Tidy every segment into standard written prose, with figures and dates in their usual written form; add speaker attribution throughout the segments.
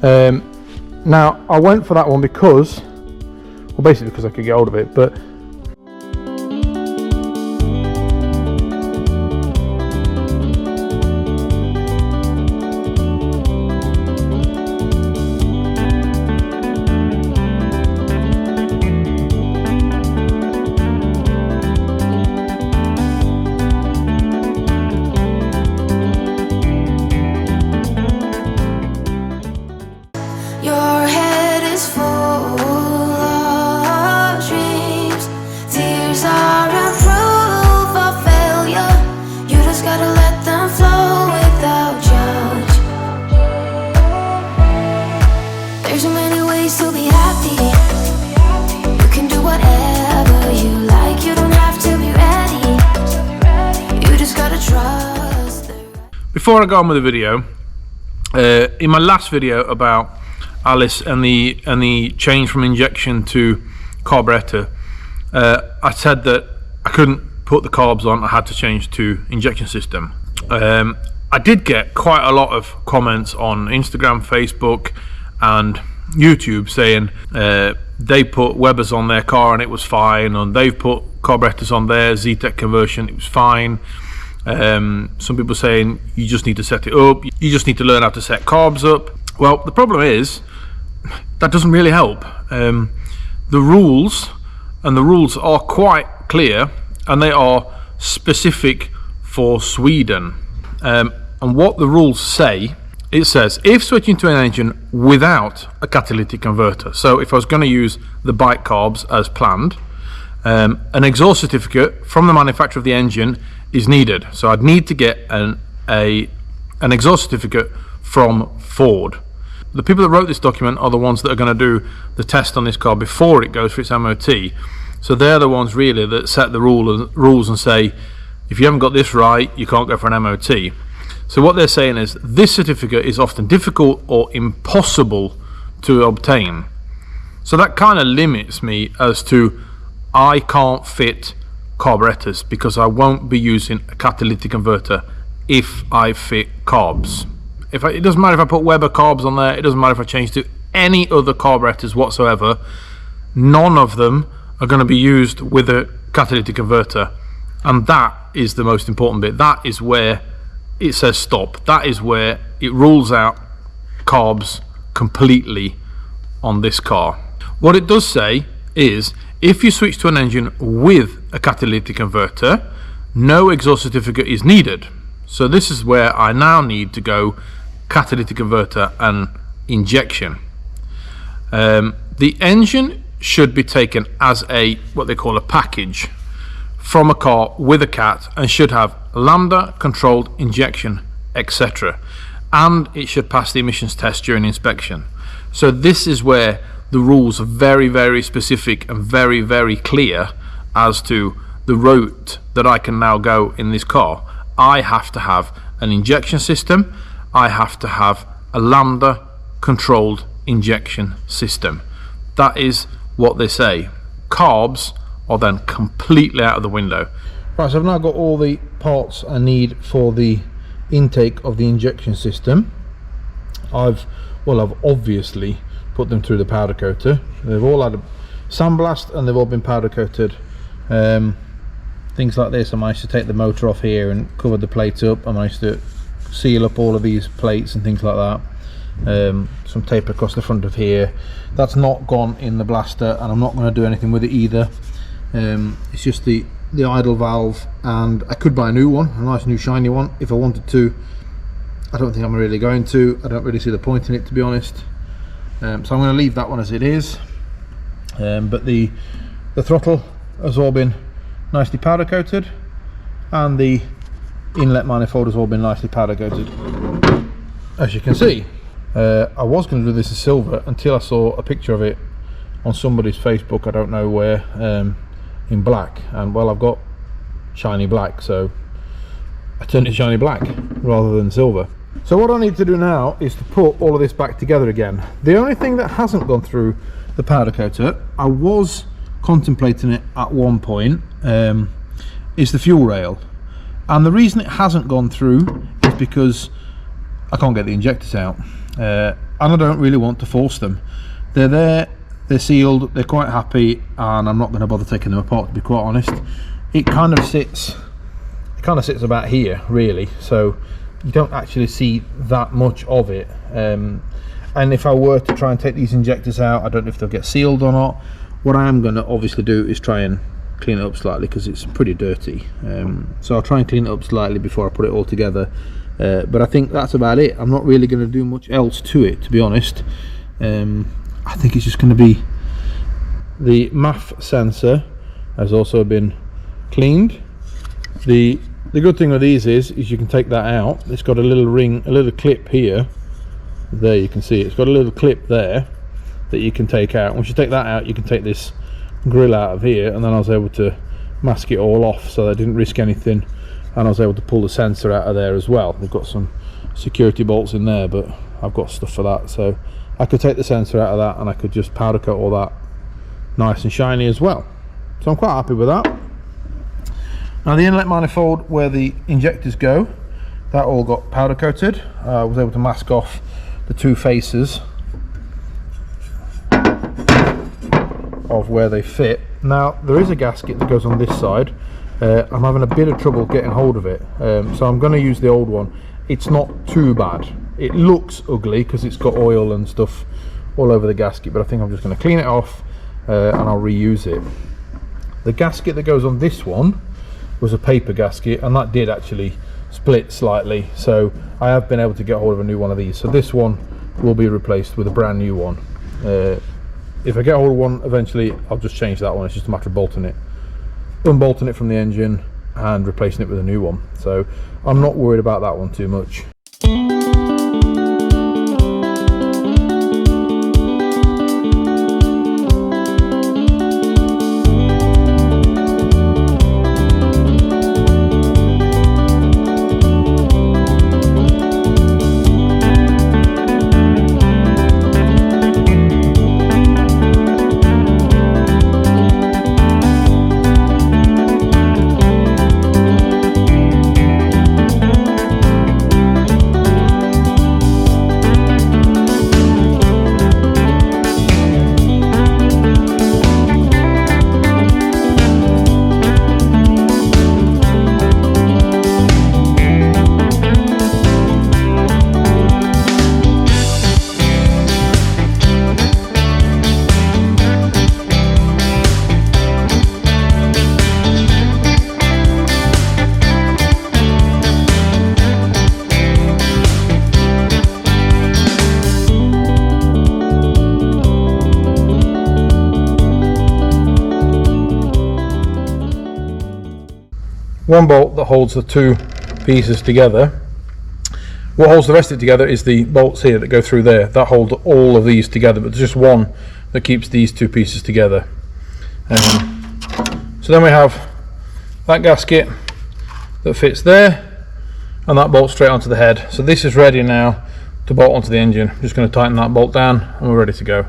Speaker 1: Now I went for that one because, well, basically because I could get hold of it, but before I go on with the video, in my last video about Alice and the change from injection to carburetor, I said that I couldn't put the carbs on, I had to change to injection system. I did get quite a lot of comments on Instagram, Facebook and YouTube saying they put Webers on their car and it was fine, and they've put carburetors on their zetec conversion, it was fine. Some people saying you just need to set it up, you just need to learn how to set carbs up. Well, the problem is that doesn't really help. The rules are quite clear, and they are specific for Sweden. And what the rules say, it says if switching to an engine without a catalytic converter, so if I was going to use the bike carbs as planned, an exhaust certificate from the manufacturer of the engine is needed. So I'd need to get an exhaust certificate from Ford. The people that wrote this document are the ones that are going to do the test on this car before it goes for its MOT. So they're the ones really that set the rules and say, if you haven't got this right, you can't go for an MOT. So what they're saying is this certificate is often difficult or impossible to obtain. So that kind of limits me as to I can't fit carburetors because I won't be using a catalytic converter if I fit carbs. It doesn't matter if I put Weber carbs on there, it doesn't matter if I change to any other carburetors whatsoever, none of them are going to be used with a catalytic converter, and that is the most important bit. That is where it says stop. That is where it rules out carbs completely on this car. What it does say is if you switch to an engine with a catalytic converter, no exhaust certificate is needed. So this is where I now need to go catalytic converter and injection. The engine should be taken as what they call a package from a car with a cat, and should have lambda controlled injection, etc. And it should pass the emissions test during inspection. So this is where the rules are very, very specific and very, very clear as to the route that I can now go in this car. I have to have an injection system, I have to have a lambda controlled injection system. That is what they say. Carbs are then completely out of the window. Right, so I've now got all the parts I need for the intake of the injection system. I've obviously put them through the powder coater. They've all had a sandblast and they've all been powder coated. Things like this, I managed to take the motor off here and cover the plates up. I managed to seal up all of these plates and things like that. Some tape across the front of here. That's not gone in the blaster, and I'm not going to do anything with it either. It's just the idle valve, and I could buy a new one, a nice new shiny one if I wanted to. I don't think I'm really going to. I don't really see the point in it, to be honest. So I'm going to leave that one as it is. But the throttle has all been nicely powder coated, and the inlet manifold has all been nicely powder coated, as you can see. I was going to do this as silver until I saw a picture of it on somebody's Facebook, I don't know where, in black, and well, I've got shiny black, so I turned it shiny black rather than silver. So what I need to do now is to put all of this back together again. The only thing that hasn't gone through the powder coater, I was contemplating it at one point, is the fuel rail, and the reason it hasn't gone through is because I can't get the injectors out. and I don't really want to force them. They're there, they're sealed, they're quite happy, and I'm not going to bother taking them apart, to be quite honest. It kind of sits about here really, so you don't actually see that much of it. And if I were to try and take these injectors out, I don't know if they'll get sealed or not. What I am going to obviously do is try and clean it up slightly, because it's pretty dirty. So I'll try and clean it up slightly before I put it all together. But I think that's about it. I'm not really going to do much else to it, to be honest. I think it's just going to be the MAF sensor has also been cleaned. The good thing with these is you can take that out. It's got a little ring, a little clip here. There you can see it's got a little clip there that you can take out. Once you take that out, you can take this grill out of here, and then I was able to mask it all off so I didn't risk anything, and I was able to pull the sensor out of there as well. They've got some security bolts in there, but I've got stuff for that, so I could take the sensor out of that and I could just powder coat all that nice and shiny as well. So I'm quite happy with that. Now the inlet manifold where the injectors go, that all got powder coated. I was able to mask off the two faces of where they fit. Now there is a gasket that goes on this side. I'm having a bit of trouble getting hold of it, so I'm going to use the old one. It's not too bad. It looks ugly because it's got oil and stuff all over the gasket, but I think I'm just going to clean it off and I'll reuse it. The gasket that goes on this one was a paper gasket, and that did actually split slightly, so I have been able to get hold of a new one of these. So this one will be replaced with a brand new one. If I get hold of one eventually, I'll just change that one. It's just a matter of bolting it, unbolting it from the engine and replacing it with a new one. So I'm not worried about that one too much. One bolt that holds the two pieces together. What holds the rest of it together is the bolts here that go through there. That hold all of these together, but there's just one that keeps these two pieces together. So then we have that gasket that fits there, and that bolts straight onto the head. So this is ready now to bolt onto the engine. I'm just going to tighten that bolt down and we're ready to go.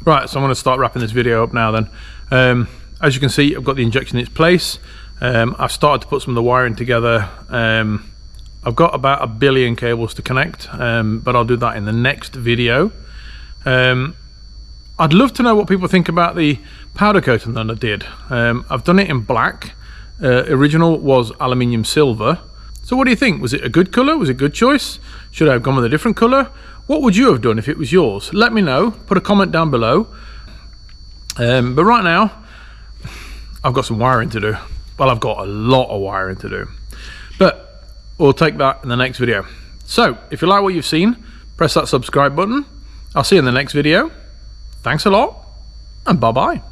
Speaker 1: Right, so I'm going to start wrapping this video up now then. As you can see, I've got the injection in its place. I've started to put some of the wiring together. I've got about 1 billion cables to connect, but I'll do that in the next video. I'd love to know what people think about the powder coating that I did. I've done it in black. Original was aluminium silver. So what do you think? Was it a good colour? Was it a good choice? Should I have gone with a different colour? What would you have done if it was yours? Let me know. Put a comment down below. But right now, I've got some wiring to do. Well, I've got a lot of wiring to do. But we'll take that in the next video. So, if you like what you've seen, press that subscribe button. I'll see you in the next video. Thanks a lot, and bye-bye.